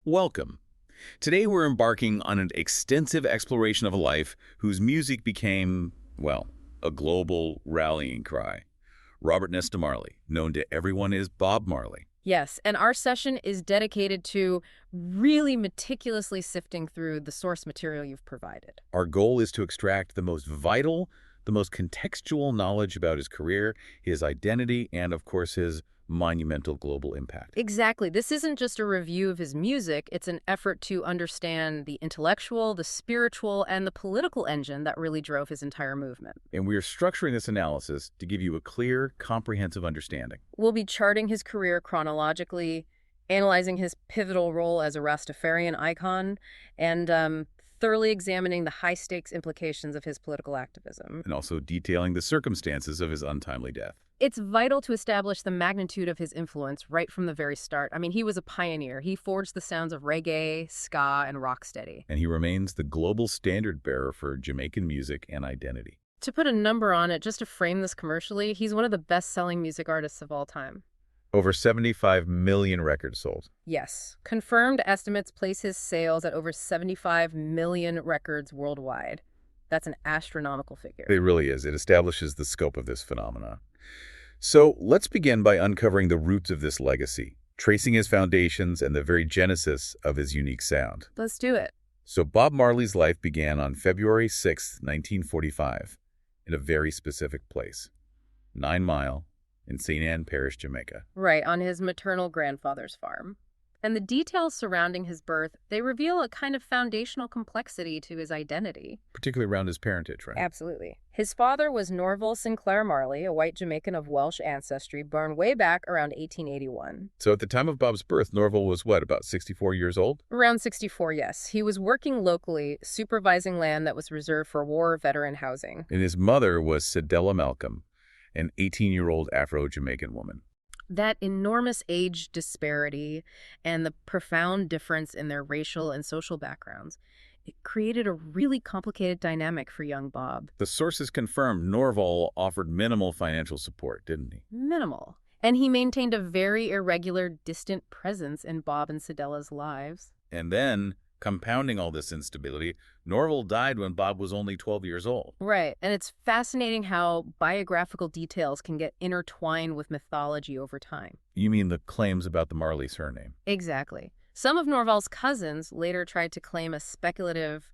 Welcome. Today we're embarking on an extensive exploration of a life whose music became, well, a global rallying cry. Robert Nesta Marley, known to everyone as Bob Marley. Yes, and our session is dedicated to really meticulously sifting through the source material you've provided. Our goal is to extract the most vital, the most contextual knowledge about his career, his identity, and of course his monumental global impact. Exactly. This isn't just a review of his music, it's an effort to understand the intellectual, the spiritual, and the political engine that really drove his entire movement. And we are structuring this analysis to give you a clear, comprehensive understanding. We'll be charting his career chronologically, analyzing his pivotal role as a Rastafarian icon, and thoroughly examining the high-stakes implications of his political activism. And also detailing the circumstances of his untimely death. It's vital to establish the magnitude of his influence right from the very start. I mean, he was a pioneer. He forged the sounds of reggae, ska, and rocksteady. And he remains the global standard bearer for Jamaican music and identity. To put a number on it, just to frame this commercially, he's one of the best-selling music artists of all time. Over 75 million records sold. Yes. Confirmed estimates place his sales at over 75 million records worldwide. That's an astronomical figure. It really is. It establishes the scope of this phenomenon. So let's begin by uncovering the roots of this legacy, tracing his foundations and the very genesis of his unique sound. Let's do it. So Bob Marley's life began on February 6, 1945, in a very specific place, 9 Mile, in St. Ann Parish, Jamaica. Right, on his maternal grandfather's farm. And the details surrounding his birth, they reveal a kind of foundational complexity to his identity. Particularly around his parentage, right? Absolutely. His father was Norval Sinclair Marley, a white Jamaican of Welsh ancestry, born way back around 1881. So at the time of Bob's birth, Norval was what, about 64 years old? Around 64, yes. He was working locally, supervising land that was reserved for war veteran housing. And his mother was Cedella Malcolm, an 18-year-old Afro-Jamaican woman. That enormous age disparity and the profound difference in their racial and social backgrounds, it created a really complicated dynamic for young Bob. The sources confirmed Norval offered minimal financial support, didn't he? Minimal. And he maintained a very irregular, distant presence in Bob and Cedella's lives. And then, compounding all this instability, Norval died when Bob was only 12 years old. Right. And it's fascinating how biographical details can get intertwined with mythology over time. You mean the claims about the Marley surname? Exactly. Some of Norval's cousins later tried to claim a speculative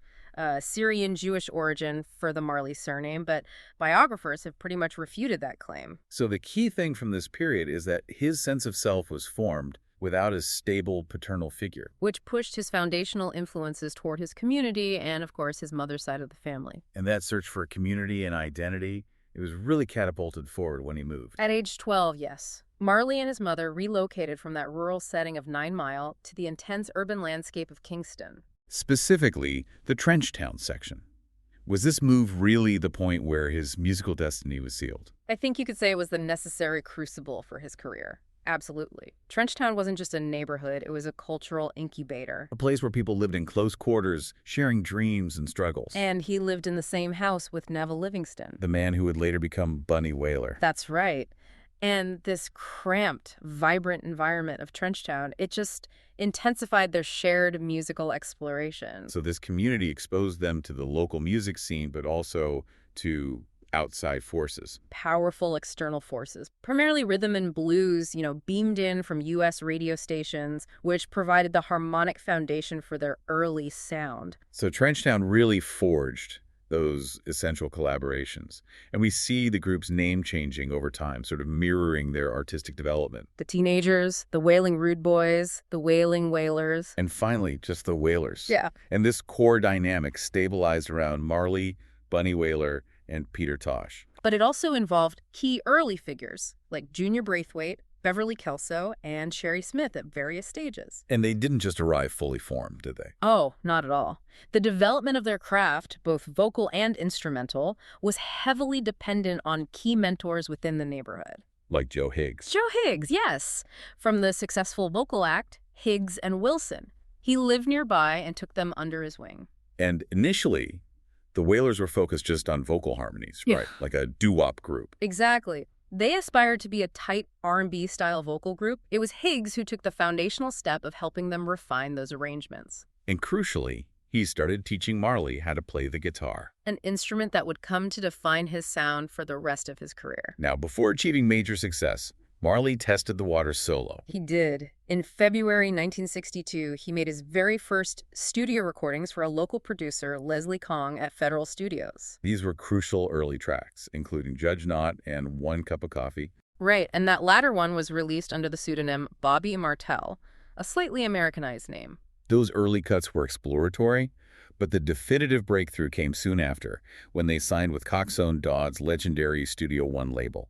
Syrian Jewish origin for the Marley surname, but biographers have pretty much refuted that claim. So the key thing from this period is that his sense of self was formed without a stable paternal figure. Which pushed his foundational influences toward his community and, of course, his mother's side of the family. And that search for community and identity, it was really catapulted forward when he moved. At age 12, yes. Marley and his mother relocated from that rural setting of 9 Mile to the intense urban landscape of Kingston. Specifically, the Trenchtown section. Was this move really the point where his musical destiny was sealed? I think you could say it was the necessary crucible for his career. Absolutely. Trenchtown wasn't just a neighborhood, it was a cultural incubator. A place where people lived in close quarters, sharing dreams and struggles. And he lived in the same house with Neville Livingston. The man who would later become Bunny Wailer. That's right. And this cramped, vibrant environment of Trenchtown, it just intensified their shared musical exploration. So this community exposed them to the local music scene, but also to outside forces. Powerful external forces, primarily rhythm and blues, beamed in from U.S. radio stations, which provided the harmonic foundation for their early sound. So Trenchtown really forged those essential collaborations. And we see the group's name changing over time, sort of mirroring their artistic development. The Teenagers, the Wailing Rude Boys, the Wailing Wailers. And finally, just the Wailers. Yeah. And this core dynamic stabilized around Marley, Bunny Wailer, and Peter Tosh. But it also involved key early figures like Junior Braithwaite, Beverly Kelso, and Sherry Smith at various stages. And they didn't just arrive fully formed, did they? Oh, not at all. The development of their craft, both vocal and instrumental, was heavily dependent on key mentors within the neighborhood. Like Joe Higgs. Joe Higgs, yes. From the successful vocal act, Higgs and Wilson. He lived nearby and took them under his wing. And initially, the Wailers were focused just on vocal harmonies, right? Like a doo-wop group. Exactly. They aspired to be a tight R&B style vocal group. It was Higgs who took the foundational step of helping them refine those arrangements. And crucially, he started teaching Marley how to play the guitar. An instrument that would come to define his sound for the rest of his career. Now, before achieving major success, Marley tested the waters solo. He did. In February 1962, he made his very first studio recordings for a local producer, Leslie Kong, at Federal Studios. These were crucial early tracks, including Judge Not and One Cup of Coffee. Right, and that latter one was released under the pseudonym Bobby Martell, a slightly Americanized name. Those early cuts were exploratory, but the definitive breakthrough came soon after, when they signed with Coxsone Dodd's legendary Studio One label.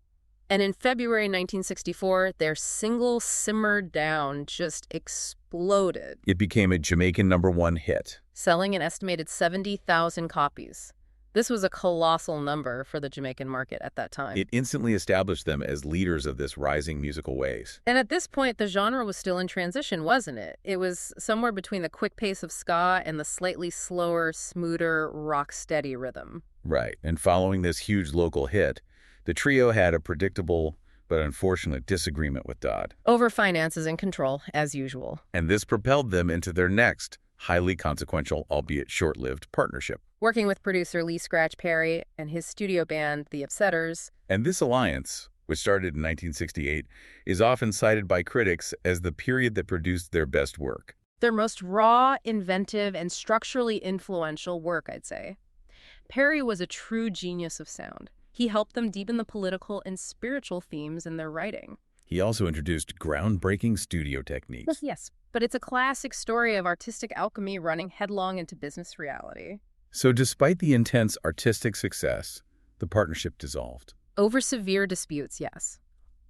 And in February 1964, their single Simmer Down just exploded. It became a Jamaican #1 hit. Selling an estimated 70,000 copies. This was a colossal number for the Jamaican market at that time. It instantly established them as leaders of this rising musical wave. And at this point, the genre was still in transition, wasn't it? It was somewhere between the quick pace of ska and the slightly slower, smoother, rock-steady rhythm. Right, and following this huge local hit, the trio had a predictable but unfortunate disagreement with Dodd. Over finances and control, as usual. And this propelled them into their next, highly consequential, albeit short-lived, partnership. Working with producer Lee Scratch Perry and his studio band, The Upsetters. And this alliance, which started in 1968, is often cited by critics as the period that produced their best work. Their most raw, inventive, and structurally influential work, I'd say. Perry was a true genius of sound. He helped them deepen the political and spiritual themes in their writing. He also introduced groundbreaking studio techniques. Yes, but it's a classic story of artistic alchemy running headlong into business reality. So despite the intense artistic success, the partnership dissolved. Over severe disputes, yes.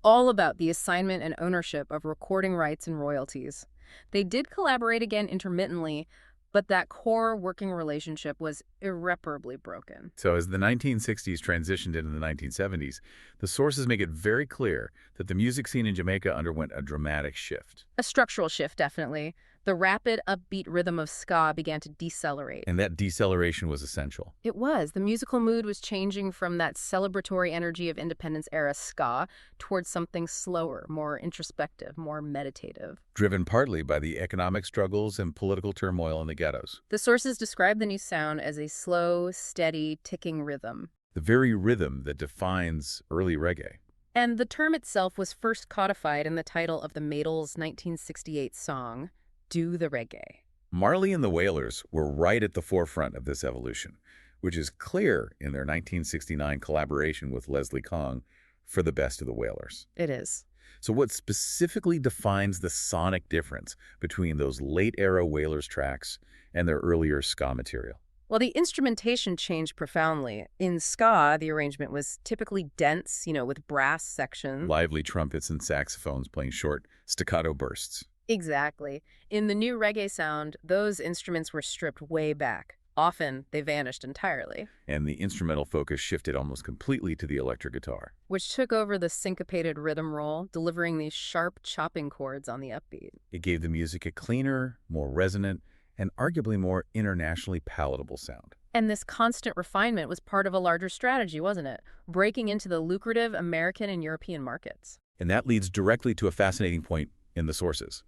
All about the assignment and ownership of recording rights and royalties. They did collaborate again intermittently, but that core working relationship was irreparably broken. So as the 1960s transitioned into the 1970s, the sources make it very clear that the music scene in Jamaica underwent a dramatic shift. A structural shift, definitely. The rapid, upbeat rhythm of ska began to decelerate. And that deceleration was essential. It was. The musical mood was changing from that celebratory energy of independence-era ska towards something slower, more introspective, more meditative. Driven partly by the economic struggles and political turmoil in the ghettos. The sources describe the new sound as a slow, steady, ticking rhythm. The very rhythm that defines early reggae. And the term itself was first codified in the title of the Maidels' 1968 song, Do the Reggae. Marley and the Wailers were right at the forefront of this evolution, which is clear in their 1969 collaboration with Leslie Kong for The Best of the Wailers. It is. So what specifically defines the sonic difference between those late-era Wailers tracks and their earlier ska material? Well, the instrumentation changed profoundly. In ska, the arrangement was typically dense, with brass sections. Lively trumpets and saxophones playing short, staccato bursts. Exactly. In the new reggae sound, those instruments were stripped way back. Often, they vanished entirely. And the instrumental focus shifted almost completely to the electric guitar. Which took over the syncopated rhythm roll, delivering these sharp chopping chords on the upbeat. It gave the music a cleaner, more resonant, and arguably more internationally palatable sound. And this constant refinement was part of a larger strategy, wasn't it? Breaking into the lucrative American and European markets. And that leads directly to a fascinating point in the sources.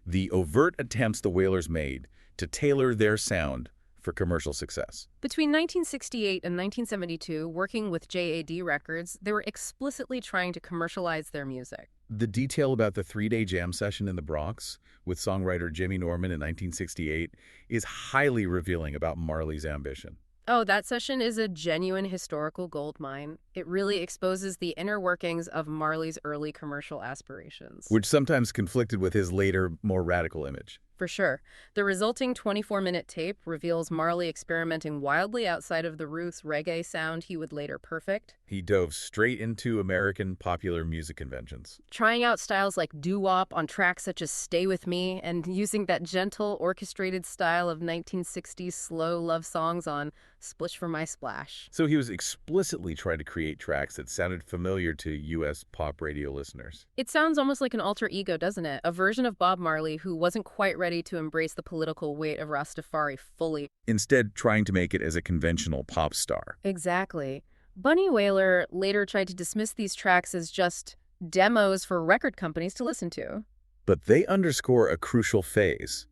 The overt attempts the Wailers made to tailor their sound for commercial success. Between 1968 and 1972, working with JAD Records, they were explicitly trying to commercialize their music. The detail about the three-day jam session in the Bronx with songwriter Jimmy Norman in 1968 is highly revealing about Marley's ambition. Oh, that session is a genuine historical goldmine. It really exposes the inner workings of Marley's early commercial aspirations. Which sometimes conflicted with his later, more radical image. For sure. The resulting 24-minute tape reveals Marley experimenting wildly outside of the roots reggae sound he would later perfect. He dove straight into American popular music conventions. Trying out styles like doo-wop on tracks such as Stay With Me, and using that gentle, orchestrated style of 1960s slow love songs on Splish for My Splash. So he was explicitly trying to create tracks that sounded familiar to U.S. pop radio listeners. It sounds almost like an alter ego, doesn't it? A version of Bob Marley who wasn't quite ready to embrace the political weight of Rastafari fully. Instead, trying to make it as a conventional pop star. Exactly. Bunny Wailer later tried to dismiss these tracks as just demos for record companies to listen to. But they underscore a crucial phase.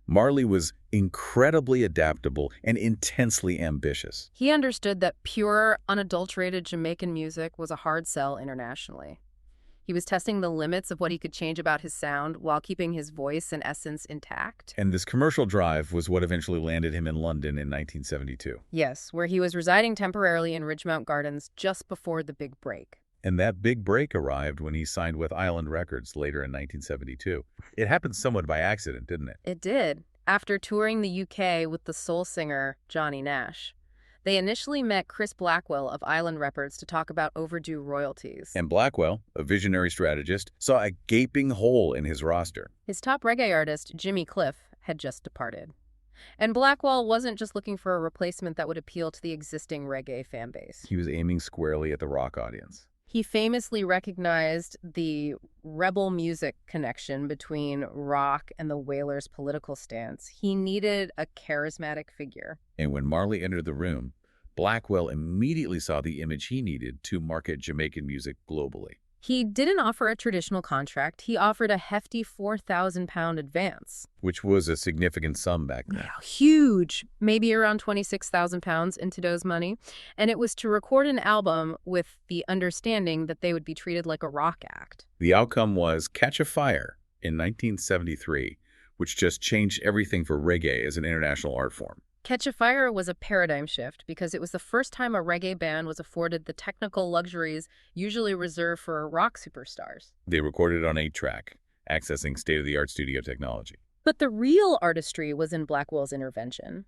Marley was incredibly adaptable and intensely ambitious. He understood that pure, unadulterated Jamaican music was a hard sell internationally. He was testing the limits of what he could change about his sound while keeping his voice and essence intact. And this commercial drive was what eventually landed him in London in 1972. Yes, where he was residing temporarily in Ridgemount Gardens just before the big break. And that big break arrived when he signed with Island Records later in 1972. It happened somewhat by accident, didn't it? It did, after touring the UK with the soul singer Johnny Nash. They initially met Chris Blackwell of Island Records to talk about overdue royalties. And Blackwell, a visionary strategist, saw a gaping hole in his roster. His top reggae artist, Jimmy Cliff, had just departed. And Blackwell wasn't just looking for a replacement that would appeal to the existing reggae fan base. He was aiming squarely at the rock audience. He famously recognized the rebel music connection between rock and the Wailers' political stance. He needed a charismatic figure. And when Marley entered the room, Blackwell immediately saw the image he needed to market Jamaican music globally. He didn't offer a traditional contract. He offered a hefty £4,000 advance. Which was a significant sum back then. Huge, maybe around £26,000 in today's money. And it was to record an album with the understanding that they would be treated like a rock act. The outcome was Catch a Fire in 1973, which just changed everything for reggae as an international art form. Catch a Fire was a paradigm shift because it was the first time a reggae band was afforded the technical luxuries usually reserved for rock superstars. They recorded it on 8-track, accessing state-of-the-art studio technology. But the real artistry was in Blackwell's intervention.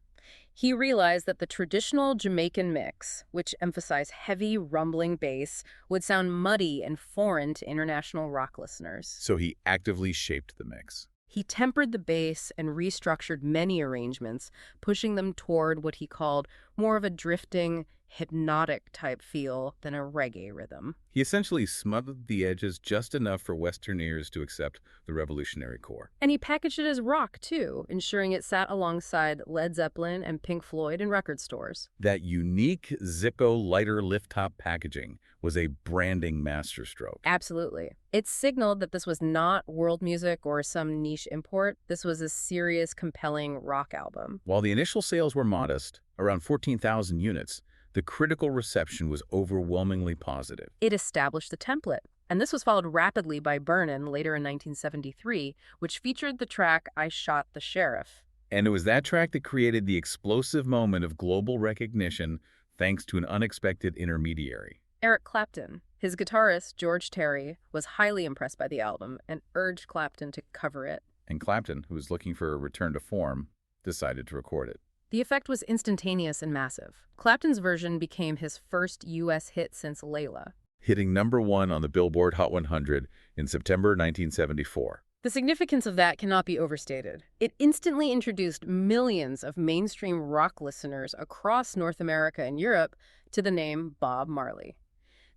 He realized that the traditional Jamaican mix, which emphasized heavy, rumbling bass, would sound muddy and foreign to international rock listeners. So he actively shaped the mix. He tempered the bass and restructured many arrangements, pushing them toward what he called more of a drifting, hypnotic type feel than a reggae rhythm. He essentially smothered the edges just enough for Western ears to accept the revolutionary core. And he packaged it as rock, too, ensuring it sat alongside Led Zeppelin and Pink Floyd in record stores. That unique Zippo lighter lift-top packaging was a branding masterstroke. Absolutely. It signaled that this was not world music or some niche import. This was a serious, compelling rock album. While the initial sales were modest, around 14,000 units, the critical reception was overwhelmingly positive. It established the template, and this was followed rapidly by Burnin' later in 1973, which featured the track I Shot the Sheriff. And it was that track that created the explosive moment of global recognition thanks to an unexpected intermediary. Eric Clapton. His guitarist, George Terry, was highly impressed by the album and urged Clapton to cover it. And Clapton, who was looking for a return to form, decided to record it. The effect was instantaneous and massive. Clapton's version became his first U.S. hit since Layla, hitting #1 on the Billboard Hot 100 in September 1974. The significance of that cannot be overstated. It instantly introduced millions of mainstream rock listeners across North America and Europe to the name Bob Marley.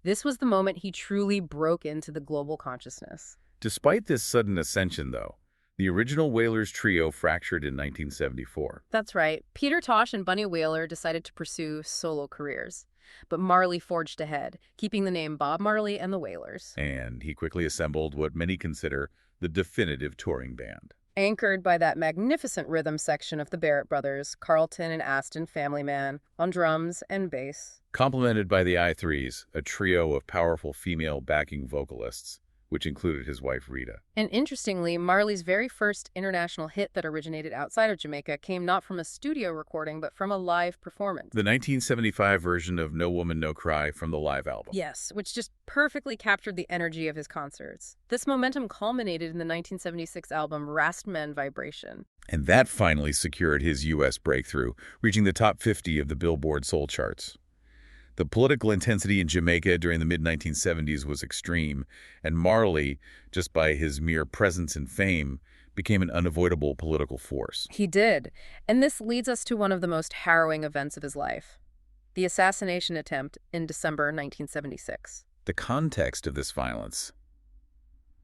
This was the moment he truly broke into the global consciousness. Despite this sudden ascension, though, the original Wailers trio fractured in 1974. That's right. Peter Tosh and Bunny Wailer decided to pursue solo careers. But Marley forged ahead, keeping the name Bob Marley and the Wailers. And he quickly assembled what many consider the definitive touring band. Anchored by that magnificent rhythm section of the Barrett brothers, Carlton and Aston Family Man, on drums and bass. Complemented by the I3s, a trio of powerful female backing vocalists, which included his wife Rita. And interestingly, Marley's very first international hit that originated outside of Jamaica came not from a studio recording, but from a live performance. The 1975 version of No Woman, No Cry from the live album. Yes, which just perfectly captured the energy of his concerts. This momentum culminated in the 1976 album Rastafari Vibration. And that finally secured his U.S. breakthrough, reaching the top 50 of the Billboard Soul charts. The political intensity in Jamaica during the mid-1970s was extreme, and Marley, just by his mere presence and fame, became an unavoidable political force. He did. And this leads us to one of the most harrowing events of his life, the assassination attempt in December 1976. The context of this violence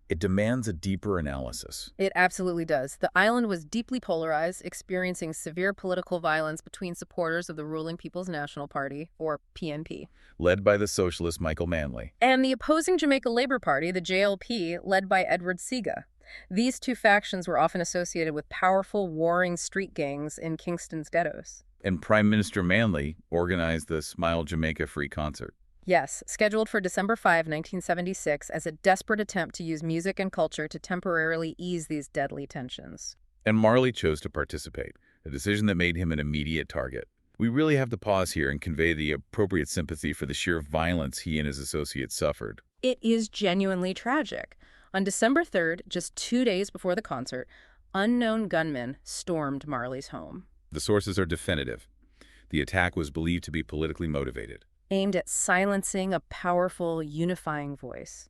It demands a deeper analysis. It absolutely does. The island was deeply polarized, experiencing severe political violence between supporters of the ruling People's National Party, or PNP, Led by the socialist Michael Manley. and the opposing Jamaica Labour Party, the JLP, led by Edward Seaga. These two factions were often associated with powerful, warring street gangs in Kingston's ghettos. And Prime Minister Manley organized the Smile Jamaica Free Concert. Yes, scheduled for December 5, 1976, as a desperate attempt to use music and culture to temporarily ease these deadly tensions. And Marley chose to participate, a decision that made him an immediate target. We really have to pause here and convey the appropriate sympathy for the sheer violence he and his associates suffered. It is genuinely tragic. On December 3rd, just 2 days before the concert, unknown gunmen stormed Marley's home. The sources are definitive. The attack was believed to be politically motivated. Aimed at silencing a powerful, unifying voice.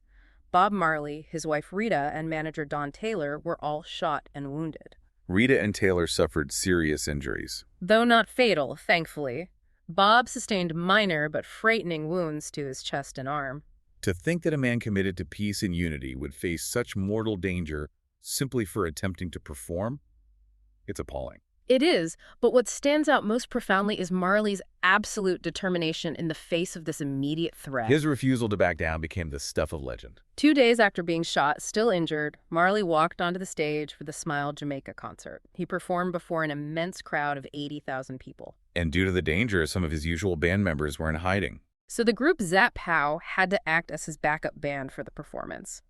Bob Marley, his wife Rita, and manager Don Taylor were all shot and wounded. Rita and Taylor suffered serious injuries. Though not fatal, thankfully. Bob sustained minor but frightening wounds to his chest and arm. To think that a man committed to peace and unity would face such mortal danger simply for attempting to perform? It's appalling. It is, but what stands out most profoundly is Marley's absolute determination in the face of this immediate threat. His refusal to back down became the stuff of legend. 2 days after being shot, still injured, Marley walked onto the stage for the Smile Jamaica concert. He performed before an immense crowd of 80,000 people. And due to the danger, some of his usual band members were in hiding. So the group Zap Pow had to act as his backup band for the performance.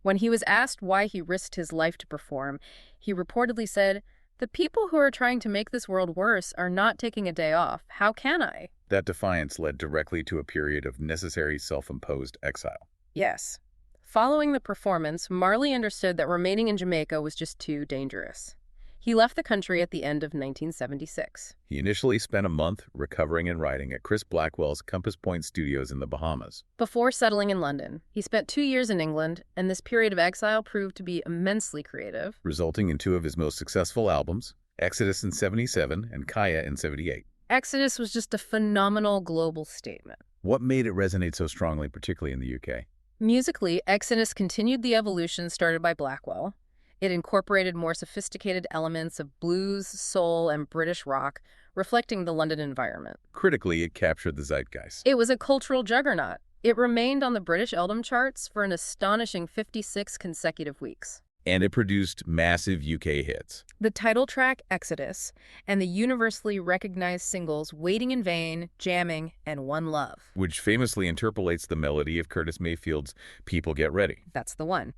When he was asked why he risked his life to perform, he reportedly said, "The people who are trying to make this world worse are not taking a day off. How can I?" That defiance led directly to a period of necessary self-imposed exile. Yes. Following the performance, Marley understood that remaining in Jamaica was just too dangerous. He left the country at the end of 1976. He initially spent a month recovering and writing at Chris Blackwell's Compass Point Studios in the Bahamas. Before settling in London, he spent 2 years in England, and this period of exile proved to be immensely creative. Resulting in two of his most successful albums, Exodus in '77 and Kaya in '78. Exodus was just a phenomenal global statement. What made it resonate so strongly, particularly in the UK? Musically, Exodus continued the evolution started by Blackwell. It incorporated more sophisticated elements of blues, soul, and British rock, reflecting the London environment. Critically, it captured the zeitgeist. It was a cultural juggernaut. It remained on the British album charts for an astonishing 56 consecutive weeks. And it produced massive UK hits. The title track, Exodus, and the universally recognized singles Waiting in Vain, Jamming, and One Love. Which famously interpolates the melody of Curtis Mayfield's People Get Ready. That's the one.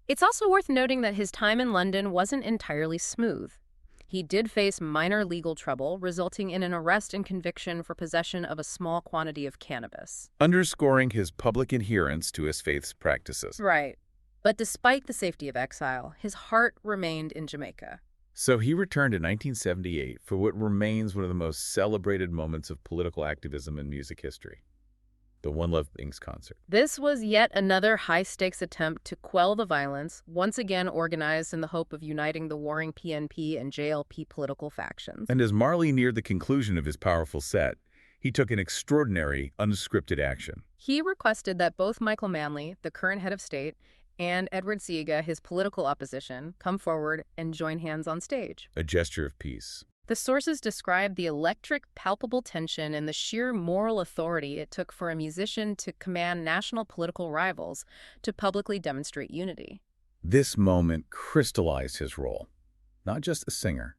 It's also worth noting that his time in London wasn't entirely smooth. He did face minor legal trouble, resulting in an arrest and conviction for possession of a small quantity of cannabis. Underscoring his public adherence to his faith's practices. Right. But despite the safety of exile, his heart remained in Jamaica. So he returned in 1978 for what remains one of the most celebrated moments of political activism in music history. The One Love Inc. concert. This was yet another high-stakes attempt to quell the violence, once again organized in the hope of uniting the warring PNP and JLP political factions. And as Marley neared the conclusion of his powerful set, he took an extraordinary, unscripted action. He requested that both Michael Manley, the current head of state, and Edward Seaga, his political opposition, come forward and join hands on stage. A gesture of peace. The sources describe the electric, palpable tension and the sheer moral authority it took for a musician to command national political rivals to publicly demonstrate unity. This moment crystallized his role, not just a singer,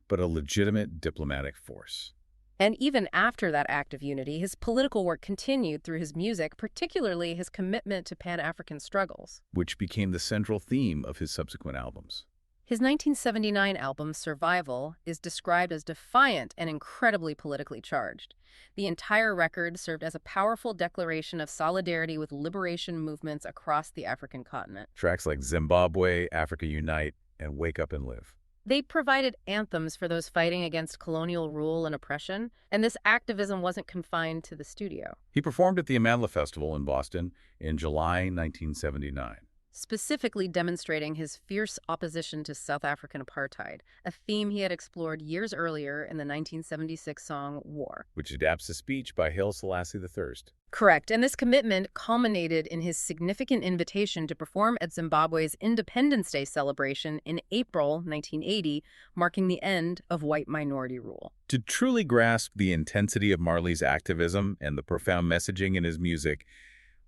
but a legitimate diplomatic force. And even after that act of unity, his political work continued through his music, particularly his commitment to Pan-African struggles, which became the central theme of his subsequent albums. His 1979 album, Survival, is described as defiant and incredibly politically charged. The entire record served as a powerful declaration of solidarity with liberation movements across the African continent. Tracks like Zimbabwe, Africa Unite, and Wake Up and Live. They provided anthems for those fighting against colonial rule and oppression, and this activism wasn't confined to the studio. He performed at the Amandla Festival in Boston in July 1979. specifically demonstrating his fierce opposition to South African apartheid, a theme he had explored years earlier in the 1976 song War. Which adapts the speech by Haile Selassie III. Correct, and this commitment culminated in his significant invitation to perform at Zimbabwe's Independence Day celebration in April 1980, marking the end of white minority rule. To truly grasp the intensity of Marley's activism and the profound messaging in his music,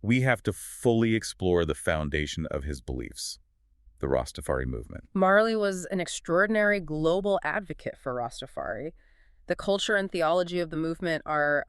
we have to fully explore the foundation of his beliefs, the Rastafari movement. Marley was an extraordinary global advocate for Rastafari. The culture and theology of the movement are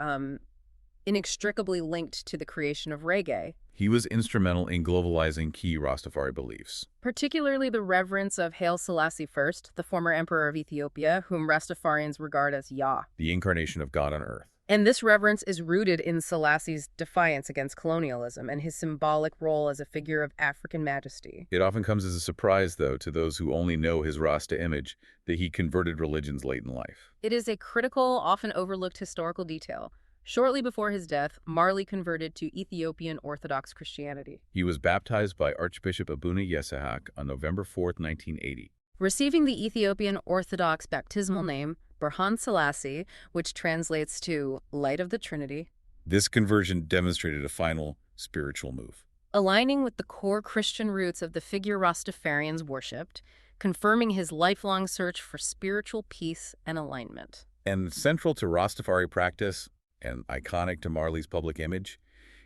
inextricably linked to the creation of reggae, He was instrumental in globalizing key Rastafari beliefs. particularly the reverence of Haile Selassie I, the former emperor of Ethiopia, whom Rastafarians regard as Yah. The incarnation of God on earth. And this reverence is rooted in Selassie's defiance against colonialism and his symbolic role as a figure of African majesty. It often comes as a surprise, though, to those who only know his Rasta image, that he converted religions late in life. It is a critical, often overlooked historical detail. Shortly before his death, Marley converted to Ethiopian Orthodox Christianity, He was baptized by Archbishop Abuna Yesahak on November 4, 1980. receiving the Ethiopian Orthodox baptismal name Burhan Selassie, which translates to Light of the Trinity, This conversion demonstrated a final spiritual move. aligning with the core Christian roots of the figure Rastafarians worshipped, confirming his lifelong search for spiritual peace and alignment. And central to Rastafari practice, and iconic to Marley's public image,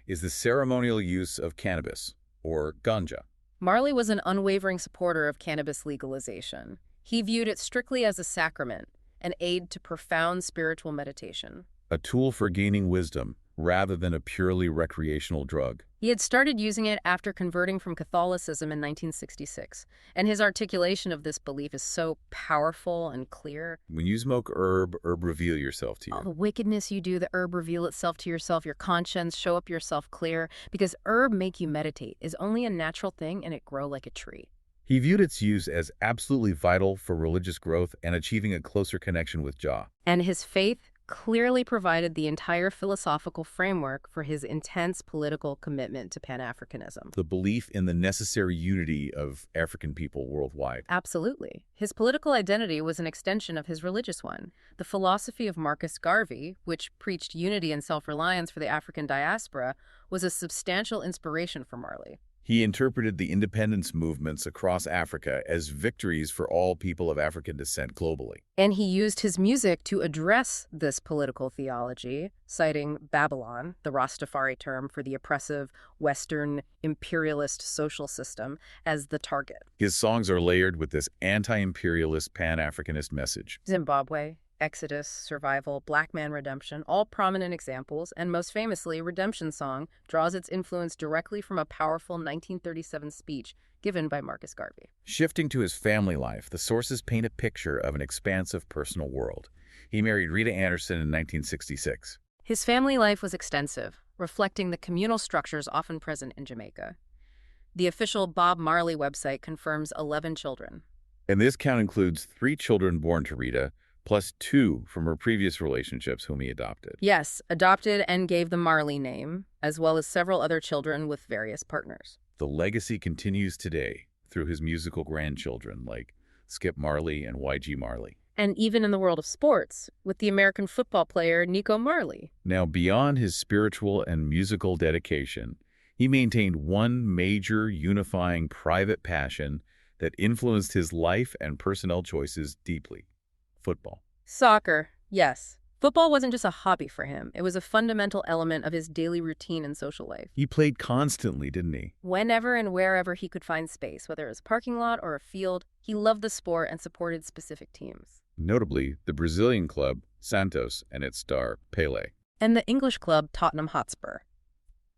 is the ceremonial use of cannabis, or ganja. Marley was an unwavering supporter of cannabis legalization. He viewed it strictly as a sacrament, an aid to profound spiritual meditation. A tool for gaining wisdom, rather than a purely recreational drug. He had started using it after converting from Catholicism in 1966, and his articulation of this belief is so powerful and clear. When you smoke herb reveal yourself to All the you. wickedness you do, the herb reveal itself to yourself, your conscience, show up yourself clear, because herb make you meditate is only a natural thing and it grow like a tree. He viewed its use as absolutely vital for religious growth and achieving a closer connection with Jah. And his faith clearly provided the entire philosophical framework for his intense political commitment to Pan-Africanism. The belief in the necessary unity of African people worldwide. Absolutely. His political identity was an extension of his religious one. The philosophy of Marcus Garvey, which preached unity and self-reliance for the African diaspora, was a substantial inspiration for Marley. He interpreted the independence movements across Africa as victories for all people of African descent globally. And he used his music to address this political theology, citing Babylon, the Rastafari term for the oppressive Western imperialist social system, as the target. His songs are layered with this anti-imperialist Pan-Africanist message. Zimbabwe, Exodus, Survival, Black Man Redemption, all prominent examples, and most famously, Redemption Song draws its influence directly from a powerful 1937 speech given by Marcus Garvey. Shifting to his family life, the sources paint a picture of an expansive personal world. He married Rita Anderson in 1966. His family life was extensive, reflecting the communal structures often present in Jamaica. The official Bob Marley website confirms 11 children. And this count includes 3 children born to Rita, plus 2 from her previous relationships whom he adopted. Yes, adopted and gave the Marley name, as well as several other children with various partners. The legacy continues today through his musical grandchildren like Skip Marley and Y.G. Marley. And even in the world of sports, with the American football player Nico Marley. Now, beyond his spiritual and musical dedication, he maintained one major unifying private passion that influenced his life and personnel choices deeply: football. Soccer, yes. Football wasn't just a hobby for him. It was a fundamental element of his daily routine and social life. He played constantly, didn't he? Whenever and wherever he could find space, whether it was a parking lot or a field, he loved the sport and supported specific teams. Notably, the Brazilian club, Santos, and its star, Pelé. And the English club, Tottenham Hotspur.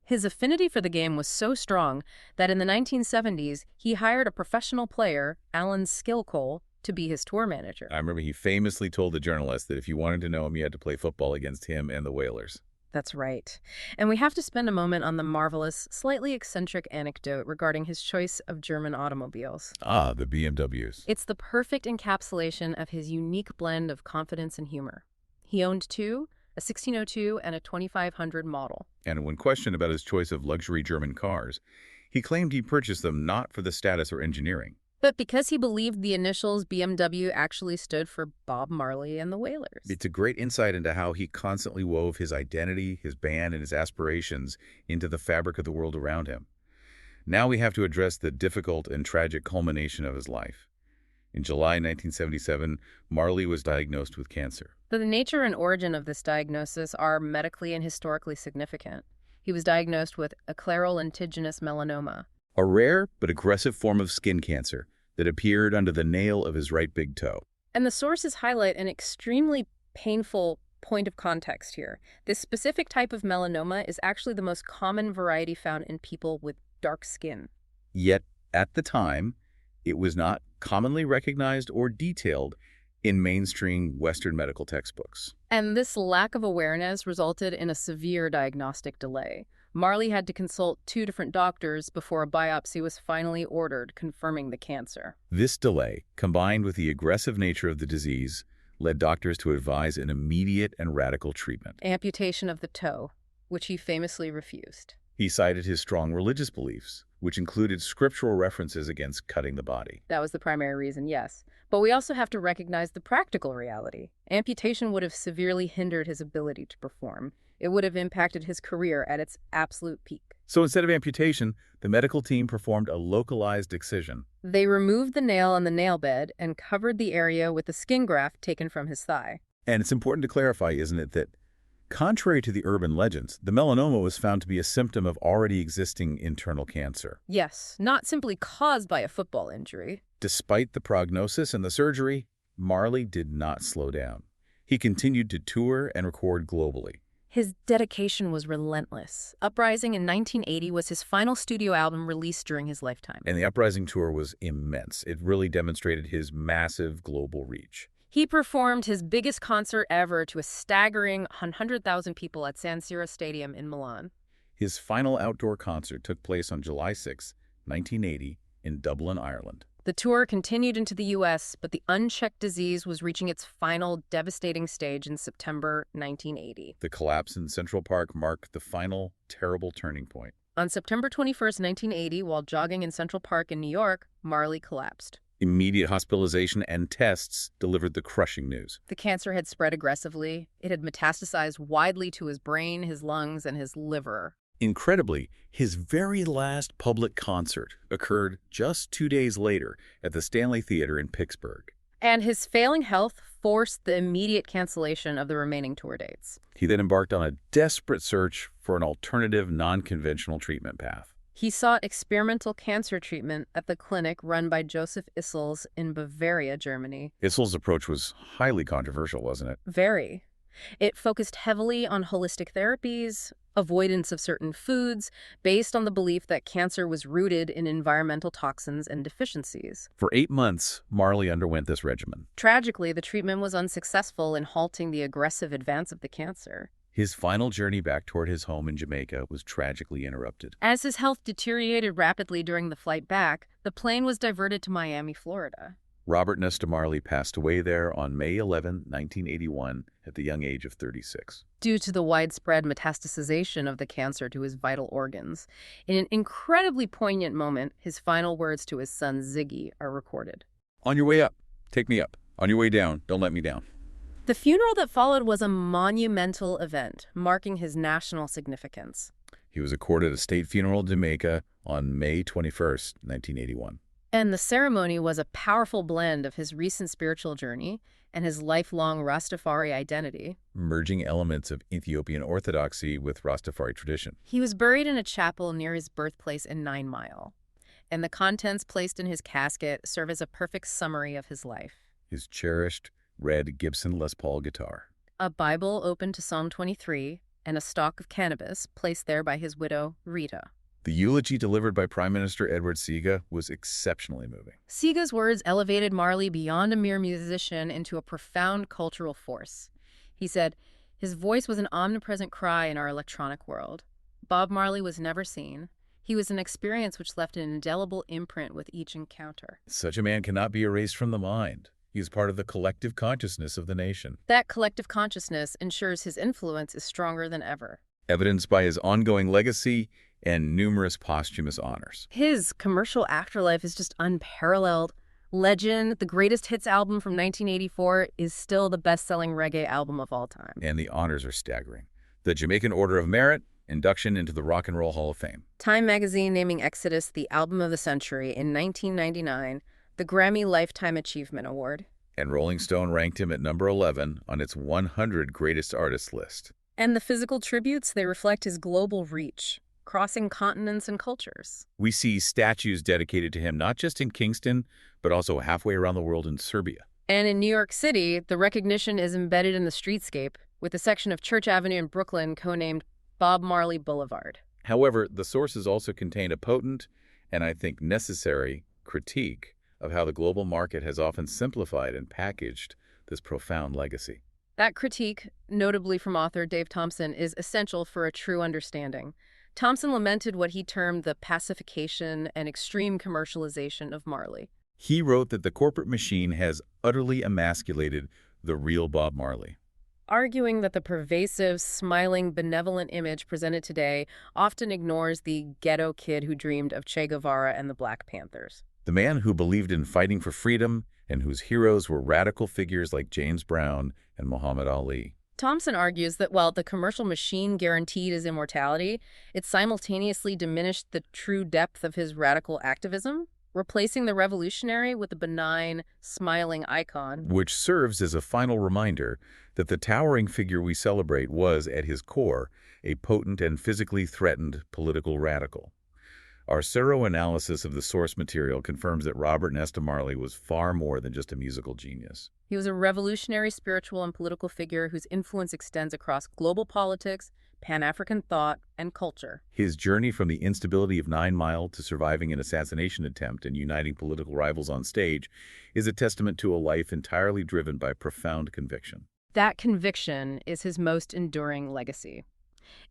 His affinity for the game was so strong that in the 1970s, he hired a professional player, Alan Skillcole, to be his tour manager. I remember he famously told the journalist that if you wanted to know him, you had to play football against him and the Wailers. That's right. And we have to spend a moment on the marvelous, slightly eccentric anecdote regarding his choice of German automobiles. Ah, the BMWs. It's the perfect encapsulation of his unique blend of confidence and humor. He owned 2, a 1602 and a 2500 model. And when questioned about his choice of luxury German cars, He claimed he purchased them not for the status or engineering. But because he believed the initials BMW actually stood for Bob Marley and the Wailers. It's a great insight into how he constantly wove his identity, his band, and his aspirations into the fabric of the world around him. Now we have to address the difficult and tragic culmination of his life. In July 1977, Marley was diagnosed with cancer. But the nature and origin of this diagnosis are medically and historically significant. He was diagnosed with aclaral lentiginous melanoma, A rare but aggressive form of skin cancer that appeared under the nail of his right big toe. and the sources highlight an extremely painful point of context here. This specific type of melanoma is actually the most common variety found in people with dark skin. Yet, at the time, it was not commonly recognized or detailed in mainstream Western medical textbooks. And this lack of awareness resulted in a severe diagnostic delay. Marley had to consult 2 different doctors before a biopsy was finally ordered, confirming the cancer. This delay, combined with the aggressive nature of the disease, led doctors to advise an immediate and radical treatment. Amputation of the toe, which he famously refused. He cited his strong religious beliefs, which included scriptural references against cutting the body. That was the primary reason, yes. But we also have to recognize the practical reality. Amputation would have severely hindered his ability to perform. It would have impacted his career at its absolute peak. So instead of amputation, the medical team performed a localized excision. They removed the nail on the nail bed and covered the area with a skin graft taken from his thigh. And it's important to clarify, isn't it, that contrary to the urban legends, the melanoma was found to be a symptom of already existing internal cancer. Yes, not simply caused by a football injury. Despite the prognosis and the surgery, Marley did not slow down. He continued to tour and record globally. His dedication was relentless. Uprising in 1980 was his final studio album released during his lifetime. And the Uprising tour was immense. It really demonstrated his massive global reach. He performed his biggest concert ever to a staggering 100,000 people at San Siro Stadium in Milan. His final outdoor concert took place on July 6, 1980, in Dublin, Ireland. The tour continued into the U.S., but the unchecked disease was reaching its final devastating stage in September 1980. The collapse in Central Park marked the final terrible turning point. On September 21st, 1980, while jogging in Central Park in New York, Marley collapsed. Immediate hospitalization and tests delivered the crushing news. The cancer had spread aggressively. It had metastasized widely to his brain, his lungs, and his liver. Incredibly, his very last public concert occurred just 2 days later at the Stanley Theater in Pittsburgh. And his failing health forced the immediate cancellation of the remaining tour dates. He then embarked on a desperate search for an alternative, non-conventional treatment path. He sought experimental cancer treatment at the clinic run by Joseph Issels in Bavaria, Germany. Issels' approach was highly controversial, wasn't it? Very. It focused heavily on holistic therapies, avoidance of certain foods, based on the belief that cancer was rooted in environmental toxins and deficiencies. For 8 months, Marley underwent this regimen. Tragically, the treatment was unsuccessful in halting the aggressive advance of the cancer. His final journey back toward his home in Jamaica was tragically interrupted. As his health deteriorated rapidly during the flight back, the plane was diverted to Miami, Florida. Robert Nesta Marley passed away there on May 11, 1981, at the young age of 36. Due to the widespread metastasization of the cancer to his vital organs. In an incredibly poignant moment, his final words to his son Ziggy are recorded. On your way up, take me up. On your way down, don't let me down. The funeral that followed was a monumental event, marking his national significance. He was accorded a state funeral in Jamaica on May 21st, 1981. And the ceremony was a powerful blend of his recent spiritual journey and his lifelong Rastafari identity, merging elements of Ethiopian orthodoxy with Rastafari tradition. He was buried in a chapel near his birthplace in 9 Mile, and the contents placed in his casket serve as a perfect summary of his life. His cherished red Gibson Les Paul guitar, a Bible open to Psalm 23, and a stalk of cannabis placed there by his widow, Rita. The eulogy delivered by Prime Minister Edward Seaga was exceptionally moving. Seaga's words elevated Marley beyond a mere musician into a profound cultural force. He said, his voice was an omnipresent cry in our electronic world. Bob Marley was never seen. He was an experience which left an indelible imprint with each encounter. Such a man cannot be erased from the mind. He is part of the collective consciousness of the nation. That collective consciousness ensures his influence is stronger than ever. Evidenced by his ongoing legacy and numerous posthumous honors. His commercial afterlife is just unparalleled. Legend, the greatest hits album from 1984, is still the best-selling reggae album of all time. And the honors are staggering. The Jamaican Order of Merit, induction into the Rock and Roll Hall of Fame. Time magazine naming Exodus the Album of the Century in 1999, the Grammy Lifetime Achievement Award. And Rolling Stone ranked him at number 11 on its 100 Greatest Artists list. And the physical tributes, they reflect his global reach, crossing continents and cultures. We see statues dedicated to him not just in Kingston, but also halfway around the world in Serbia. And in New York City, the recognition is embedded in the streetscape, with a section of Church Avenue in Brooklyn codenamed Bob Marley Boulevard. However, the sources also contain a potent, and I think necessary, critique of how the global market has often simplified and packaged this profound legacy. That critique, notably from author Dave Thompson, is essential for a true understanding. Thompson lamented what he termed the pacification and extreme commercialization of Marley. He wrote that the corporate machine has utterly emasculated the real Bob Marley, arguing that the pervasive, smiling, benevolent image presented today often ignores the ghetto kid who dreamed of Che Guevara and the Black Panthers. the man who believed in fighting for freedom and whose heroes were radical figures like James Brown and Muhammad Ali. Thompson argues that while the commercial machine guaranteed his immortality, it simultaneously diminished the true depth of his radical activism, replacing the revolutionary with a benign, smiling icon. Which serves as a final reminder that the towering figure we celebrate was, at his core, a potent and physically threatened political radical. Our thorough analysis of the source material confirms that Robert Nesta Marley was far more than just a musical genius. He was a revolutionary spiritual and political figure whose influence extends across global politics, Pan-African thought, and culture. His journey from the instability of 9 Mile to surviving an assassination attempt and uniting political rivals on stage is a testament to a life entirely driven by profound conviction. That conviction is his most enduring legacy.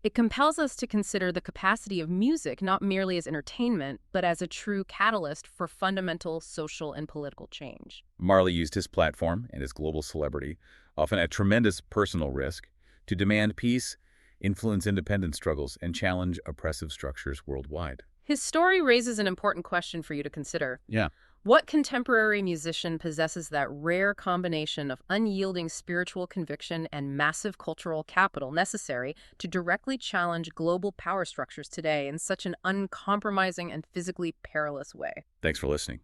It compels us to consider the capacity of music not merely as entertainment, but as a true catalyst for fundamental social and political change. Marley used his platform and his global celebrity, often at tremendous personal risk, to demand peace, influence independent struggles, and challenge oppressive structures worldwide. His story raises an important question for you to consider. Yeah. What contemporary musician possesses that rare combination of unyielding spiritual conviction and massive cultural capital necessary to directly challenge global power structures today in such an uncompromising and physically perilous way? Thanks for listening.